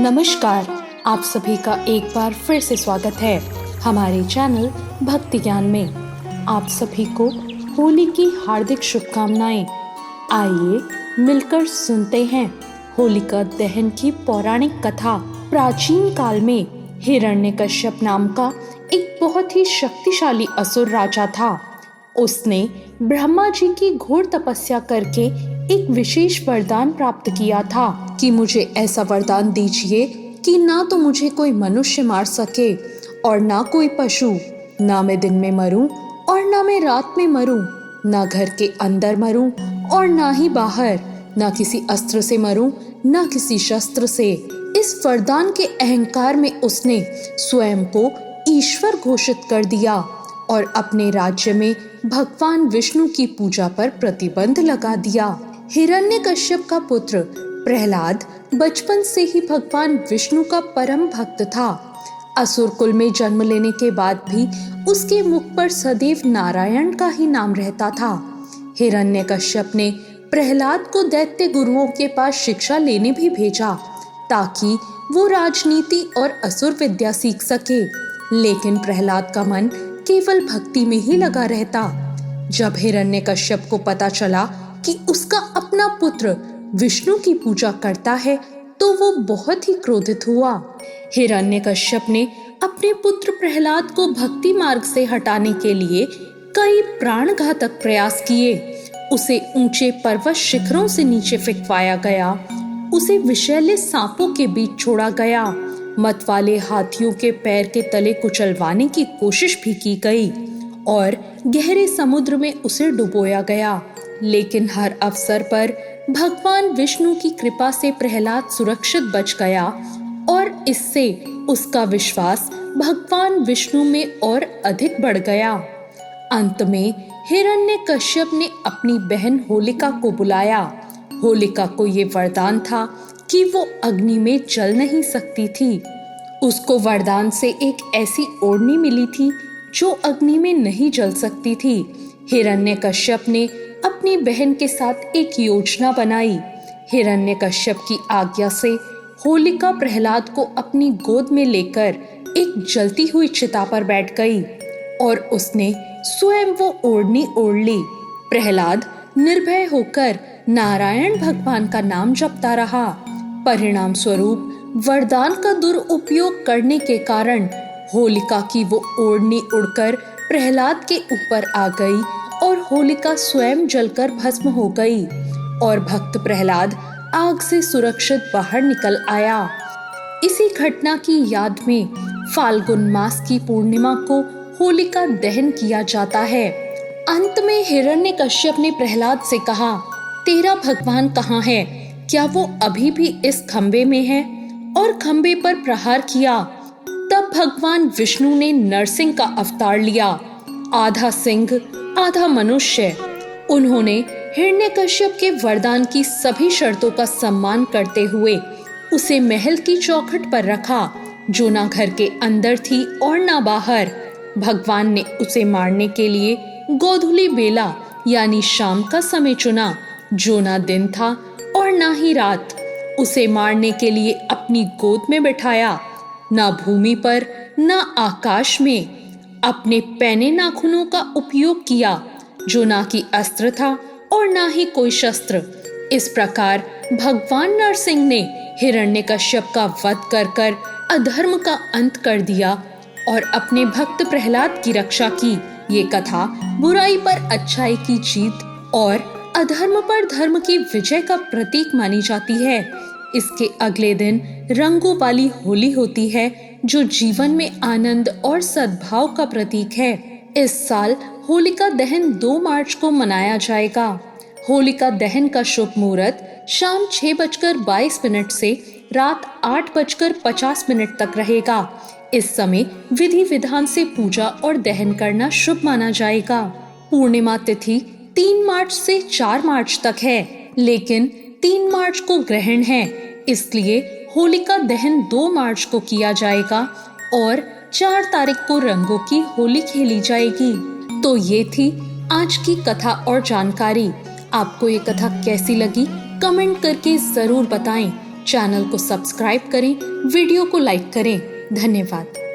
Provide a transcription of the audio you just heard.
नमस्कार। आप सभी का एक बार फिर से स्वागत है हमारे चैनल भक्ति ज्ञान में। आप सभी को होली की हार्दिक शुभकामनाएं। आइए मिलकर सुनते हैं होलिका दहन की पौराणिक कथा। प्राचीन काल में हिरण्यकश्यप नाम का एक बहुत ही शक्तिशाली असुर राजा था। उसने ब्रह्मा जी की घोर तपस्या करके एक विशेष वरदान प्राप्त किया था कि मुझे ऐसा वरदान दीजिए कि ना तो मुझे कोई मनुष्य मार सके और ना कोई पशु, ना मैं दिन में मरूं और ना मैं रात में मरूं, ना घर के अंदर मरूं और ना ही बाहर, ना किसी अस्त्र से मरूं ना किसी शस्त्र से। इस वरदान के अहंकार में उसने स्वयं को ईश्वर घोषित कर दिया और अपने राज्य में भगवान विष्णु की पूजा पर प्रतिबंध लगा दिया। हिरण्यकश्यप का पुत्र प्रहलाद बचपन से ही भगवान विष्णु का परम भक्त था। असुर कुल में जन्म लेने के बाद भी उसके मुख पर सदैव नारायण का ही नाम रहता था। हिरण्यकश्यप ने प्रहलाद को दैत्य गुरुओं के पास शिक्षा लेने भी भेजा ताकि वो राजनीति और असुर विद्या सीख सके, लेकिन प्रहलाद का मन केवल भक्ति में ही लगा रहता। जब हिरण्यकश्यप को पता चला कि उसका अपना पुत्र विष्णु की पूजा करता है तो वो बहुत ही क्रोधित हुआ। हिरण्यकश्यप ने अपने पुत्र प्रहलाद को भक्ति मार्ग से हटाने के लिए कई प्राणघातक प्रयास किए। उसे ऊंचे पर्वत शिखरों से नीचे फेंकवाया गया, उसे विषैले सांपों के बीच छोड़ा गया, मत वाले हाथियों के पैर के तले कुचलवाने की कोशिश भी की गई और गहरे समुद्र में उसे डुबोया गया। लेकिन हर अवसर पर भगवान विष्णु की कृपा से प्रहलाद सुरक्षित बच गया और इससे उसका विश्वास भगवान विष्णु में और अधिक बढ़ गया। अंत में हिरण्यकश्यप ने अपनी बहन होलिका को बुलाया। होलिका को ये वरदान था कि वो अग्नि में जल नहीं सकती थी। उसको वरदान से एक ऐसी ओढ़नी मिली थी जो अग्नि में नहीं जल सकती थी। हिरण्यकश्यप ने अपनी बहन के साथ एक योजना बनाई। हिरण्यकश्यप की आज्ञा से होलिका प्रहलाद को अपनी गोद में लेकर एक जलती हुई चिता पर बैठ गई और उसने स्वयं वो ओढ़नी ओढ़ ली। प्रहलाद निर्भय होकर नारायण भगवान का नाम जपता रहा। परिणाम स्वरूप वरदान का दुरुपयोग करने के कारण होलिका की वो ओढ़नी उड़कर प्रहलाद के ऊपर आ गई और होलिका स्वयं जलकर भस्म हो गई और भक्त प्रहलाद आग से सुरक्षित बाहर निकल आया। इसी घटना की याद में फाल्गुन मास की पूर्णिमा को होलिका दहन किया जाता है। अंत में हिरण्यकश्यप ने प्रहलाद से कहा, तेरा भगवान कहाँ है? क्या वो अभी भी इस खंबे में है? और खंबे पर प्रहार किया। तब भगवान विष्णु ने नरसिंह का अवतार लिया, आधा सिंह आधा मनुष्य। उन्होंने हिरण्यकश्यप के वरदान की सभी शर्तों का सम्मान करते हुए उसे महल की चौखट पर रखा, जो ना घर के अंदर थी और ना बाहर। भगवान ने उसे मारने के लिए गोधूली बेला यानी शाम का समय चुना, जो ना दिन था और ना ही रात। उसे मारने के लिए अपनी गोद में बिठाया, ना भूमि पर ना आकाश में। अपने पैने नाखूनों का उपयोग किया, जो ना कि अस्त्र था और ना ही कोई शस्त्र। इस प्रकार भगवान नरसिंह ने हिरण्यकश्यप का वध कर अधर्म का अंत कर दिया और अपने भक्त प्रहलाद की रक्षा की। ये कथा बुराई पर अच्छाई की जीत और अधर्म पर धर्म की विजय का प्रतीक मानी जाती है। इसके अगले दिन रंगों वाली होली होती है, जो जीवन में आनंद और सद्भाव का प्रतीक है। इस साल होलिका दहन 2 मार्च को मनाया जाएगा। होलिका दहन का शुभ मुहूर्त शाम 6:22 से रात 8:50 तक रहेगा। इस समय विधि विधान से पूजा और दहन करना शुभ माना जाएगा। पूर्णिमा तिथि 3 मार्च से 4 मार्च तक है, लेकिन 3 मार्च को ग्रहण है, इसलिए होलिका दहन 2 मार्च को किया जाएगा और 4 तारीख को रंगों की होली खेली जाएगी। तो ये थी आज की कथा और जानकारी। आपको ये कथा कैसी लगी कमेंट करके जरूर बताएं चैनल को सब्सक्राइब करें, वीडियो को लाइक करें। धन्यवाद।